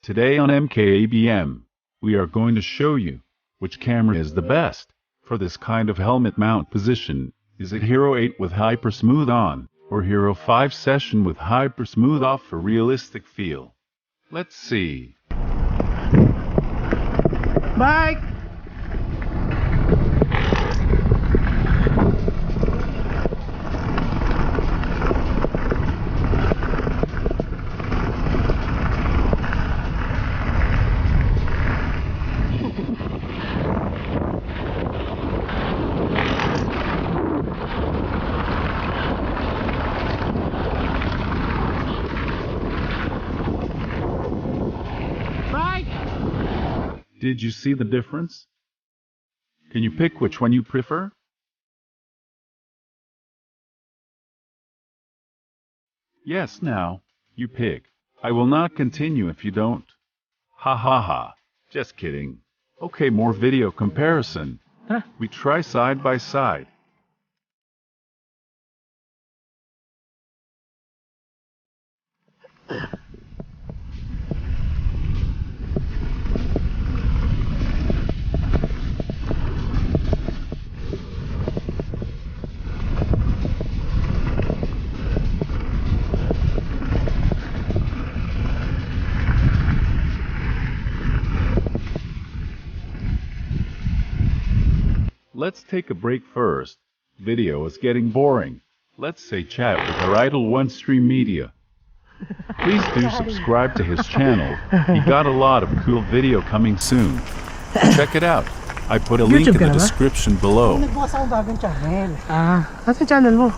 Today on MKABM, we are going to show you which camera is the best for this kind of helmet mount position. Is it Hero 8 with Hypersmooth on, or Hero 5 Session with Hypersmooth off for realistic feel? Let's see. Bye! Did you see the difference? Can you pick which one you prefer? Yes, now, you pick. I will not continue if you don't. Ha ha ha. Just kidding. Okay, more video comparison. We try side by side. Let's take a break first. Video is getting boring. Let's say chat with our idol One Stream Media. Please do subscribe to his channel. He got a lot of cool video coming soon. Check it out. I put a link in the description below. Nagbukas akong bagong channel. Nasa channel mo?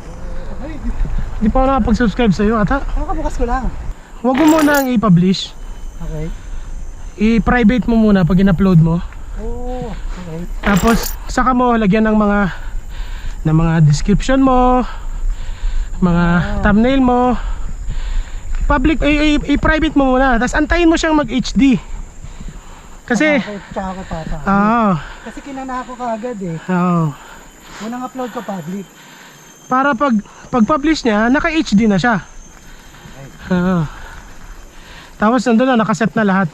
Hindi pa ako nakapag-subscribe sa'yo ata. Nakabukas ko lang. Huwag mo muna i-publish. Okay. I-private mo muna pag in-upload mo. Oh, okay. Tapos saka mo lagyan ng mga description mo, mga thumbnail mo. Public i-private mo muna. Tapos antayin mo siyang mag-HD. Kasi kasi kinana ko kaagad eh. Unang upload ko public. Para pag-publish niya, naka-HD na siya. Tapos nandun na, nakaset na lahat.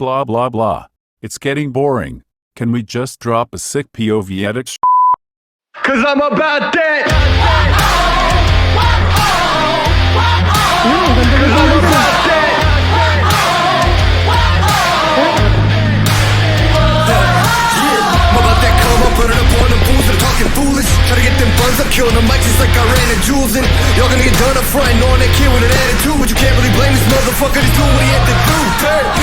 Blah blah blah. It's getting boring. Can we just drop a sick POV edit? Cause I'm about that! Cause I'm about that! I'm about that come up, put it up on the booze, I'm talking foolish. Try to get them buns up, killing the mic just like I ran in jewels in. Y'all gonna get done up front, knowing that kid with an attitude. But you can't really blame this motherfucker, he's doing what he had to do.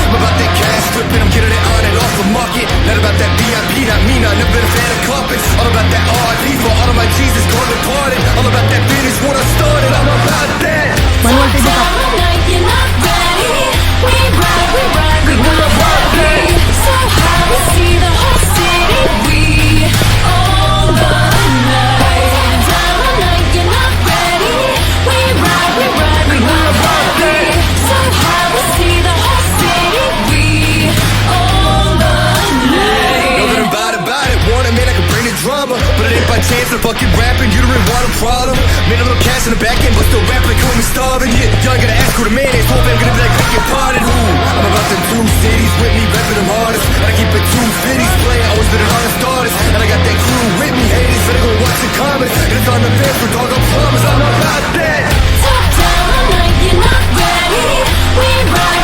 I'm about that cash flipping, I'm getting it on and off the market. Not about that VIP, not me, not never been a fan of carpets. All about that RIP for all of my Jesus gone departed. All about that finish when I started, I'm about that. You're not ready. We ride, we gonna party. So high, we see the whole city. We all the night. Down all night, you're not ready. We ride, we gonna party. So high, we see the whole city. We all the night. Nothing about it. Want it, man, I can bring the drama. But it ain't by chance, I'm fucking rapping. You don't really want a problem. Made a little cash in the back end, but still rap like homie starving. Yeah, y'all ain't gonna ask who the man is. Hope I'm gonna be like, beg your pardon. Who? I'm about them two cities with me, repping them hardest. And I keep it 250s playing, always been an honest artist. And I got that crew with me, haters better go watch the comments. And it's on the fence for dog, I promise I'm about that. Top down all night, you're not ready. We ride,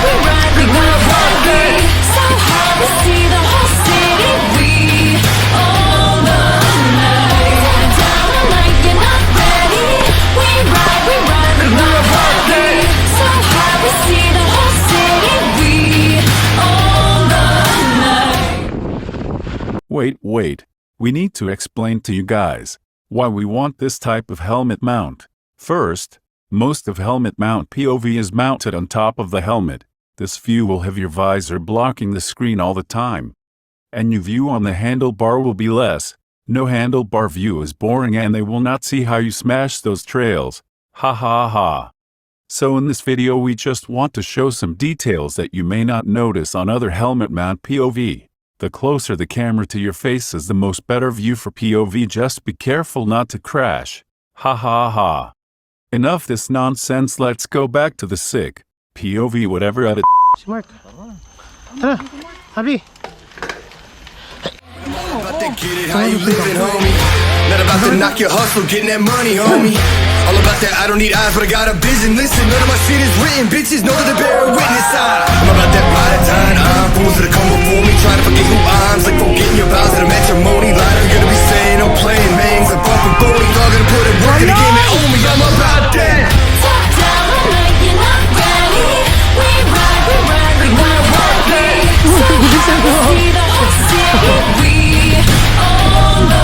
we gonna party. So high, we see the whole city. We all the night. Down all night, you're not ready. We ride, we gonna party. So high, we see the whole city. We all the night. Wait. We need to explain to you guys why we want this type of helmet mount. First, most of helmet mount POV is mounted on top of the helmet. This view will have your visor blocking the screen all the time. And your view on the handlebar will be less. No handlebar view is boring and they will not see how you smash those trails. Ha ha ha. So in this video we just want to show some details that you may not notice on other helmet mount POV. The closer the camera to your face is the most better view for POV. Just be careful not to crash. Ha ha ha. Enough this nonsense, let's go back to the sick POV whatever edit Si Mark. Tara, Abi. About that get it, how you living, homie? Not about to knock your hustle, getting that money, homie. All about that, I don't need eyes, but I got a vision. Listen, none of my shit is written, bitches know that bear witness. I'm about that ride or die, fools that come before me, trying to forget who I'm. It's like forgetting your vows at a matrimony. Line, I'm gonna be saying, I'm playing names, I'm bumping phony. Y'all gonna put in work in the game and own me, I'm about that. Top down like you're not ready. We ride, we wanna work it. So high, we see the whole city. We own the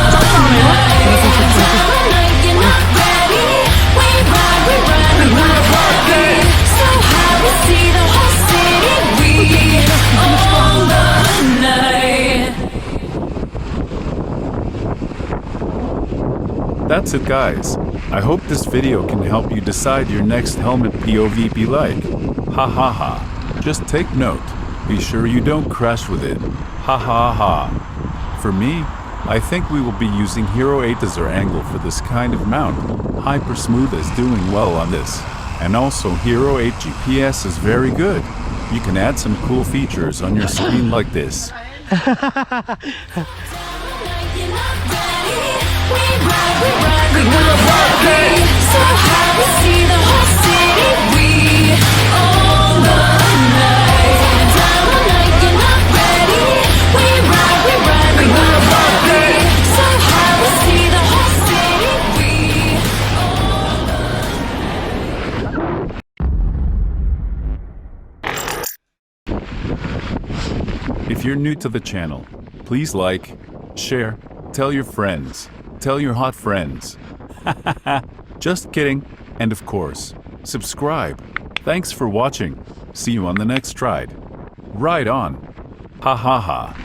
night. Top down like you're not ready. We ride, we wanna work it. So high, we see the whole city. We own the night. That's it, guys. I hope this video can help you decide your next helmet POV be like. Ha ha ha. Just take note. Be sure you don't crash with it. Ha ha ha. For me, I think we will be using Hero 8 as our angle for this kind of mount. Hypersmooth is doing well on this. And also Hero 8 GPS is very good. You can add some cool features on your screen like this. Like you're not ready. We ride, we wanna work it. So high, we see the whole city. We own the night. Down like you're not ready. We ride, we wanna work it. So high, we see the whole city. We own the. If you're new to the channel, please like, share, tell your friends, tell your hot friends. Just kidding. And of course, subscribe. Thanks for watching. See you on the next ride. Ride on. Ha ha ha.